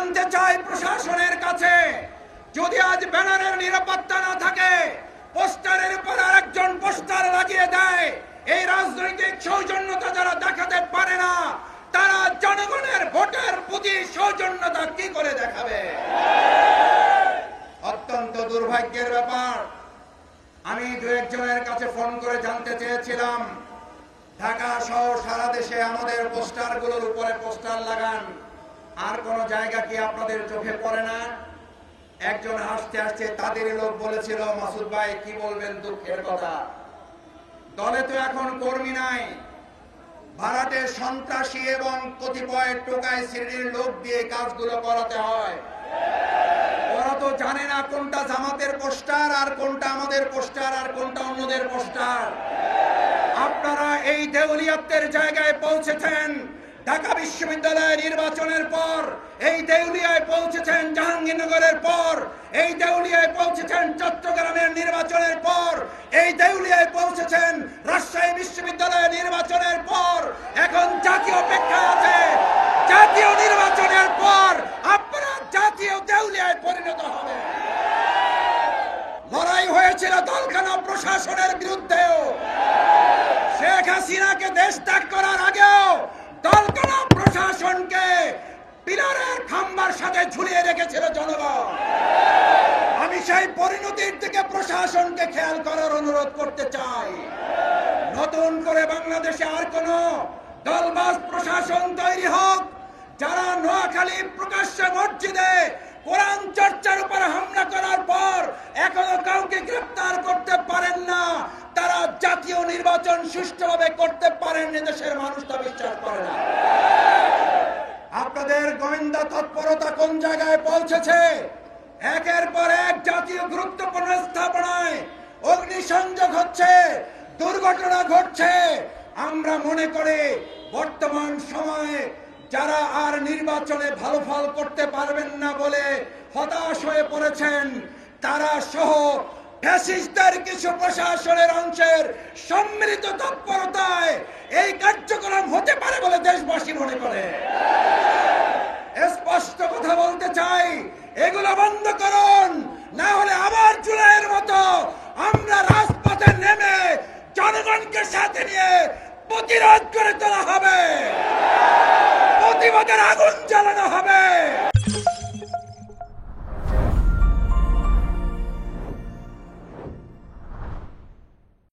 জানতে চাই প্রশাসনের কাছে, যদি আজ ব্যানারের নিরাপত্তা না থাকে, পোস্টারের উপর আরেকজন পোস্টার লাগিয়ে দেয়, এই রাজনৈতিক সৌজন্যতা যারা দেখাতে পারে না, তারা জনগণের ভোটের প্রতি সৌজন্যতা কি করে দেখাবে? অত্যন্ত দুর্ভাগ্যের ব্যাপার। আমি দু একজনের কাছে ফোন করে জানতে চেয়েছিলাম, ঢাকা সহ সারা দেশে আমাদের পোস্টারগুলোর উপরে পোস্টার লাগান, আর কোন জায়গা কি আপনাদের চোখে পড়ে না? একজন হাসতে হাসতে তাদেরই লোক বলেছিল, মাসুদ ভাই কি বলবেন, দুঃখের কথা, দলে তো এখন কর্মী নাই, ভাড়াটে সন্ত্রাসী এবং কতিপয় টোকাই শ্রেণীর লোক দিয়ে কাজগুলো করাতে হয়। ওরা তো জানে না কোনটা জামাতের পোস্টার আর কোনটা আমাদের পোস্টার আর কোনটা অন্যদের পোস্টার। আপনারা এই দেউলিয়াত্বের জায়গায় পৌঁছেছেন ঢাকা বিশ্ববিদ্যালয় নির্বাচনের পর, এই দেউলিয়ায় পৌঁছেছেন জাহাঙ্গীরনগরের পর, এই দেউলিয়ায় পৌঁছেছেন চট্টগ্রামের নির্বাচনের পর, এই দেউলিয়ায় পৌঁছেছেন রাজশাহী বিশ্ববিদ্যালয় নির্বাচনের পর। এখন জাতীয় অপেক্ষা আছে, জাতীয় নির্বাচনের পর আপনারা জাতীয় দেউলিয়ায় পরিণত হবে। লড়াই হয়েছিল দলখানা প্রশাসনের বিরুদ্ধেও, শেখ হাসিনাকে দেশ ত্যাগ করার আগেও দলখানা প্রশাসনকে পিলারের খাম্বার সাথে ঝুলিয়ে রেখেছিল জনগণ। আমি সেই পরিণতির দিকে প্রশাসনকে খেয়াল করার অনুরোধ করতে চাই। নতুন করে বাংলাদেশে আর কোন দলবাজ প্রশাসন তৈরি হোক, যারা নোয়াখালী প্রকাশ্যে মসজিদে কোরআন চর্চার উপর হামলা করার পর এখনো কাউকে গ্রেফতার করতে পারেন না, তারা জাতীয় নির্বাচন সুষ্ঠুভাবে করতে পারেন, দেশের মানুষ তা বিশ্বাস করে না। আপনাদের গোয়েন্দা তৎপরতা কোন জায়গায় পৌঁছেছে? একের পর এক জাতীয় গুরুত্বপূর্ণ স্থাপনায় অগ্নিসংযোগ হচ্ছে, দুর্ঘটনা ঘটছে। আমরা মনে করি বর্তমান সময়ে যারা আর নির্বাচনে ভালো ফল করতে পারবেন না বলে হতাশ হয়ে পড়েছেন, তারা সহ ফ্যাসিস্টদের কিছু প্রশাসনের অংশের সম্মিলিত তৎপরতায় এই কার্যক্রম হতে পারে বলে দেশবাসী মনে করে। স্পষ্ট কথা বলতে চাই, এগুলো বন্ধ করুন, না হলে আবার জুলাইয়ের মতো আমরা রাজপথে নেমে জনগণকে সাথে নিয়ে প্রতিরোধ করে তোলা হবে। প্রতিবাদের আগুন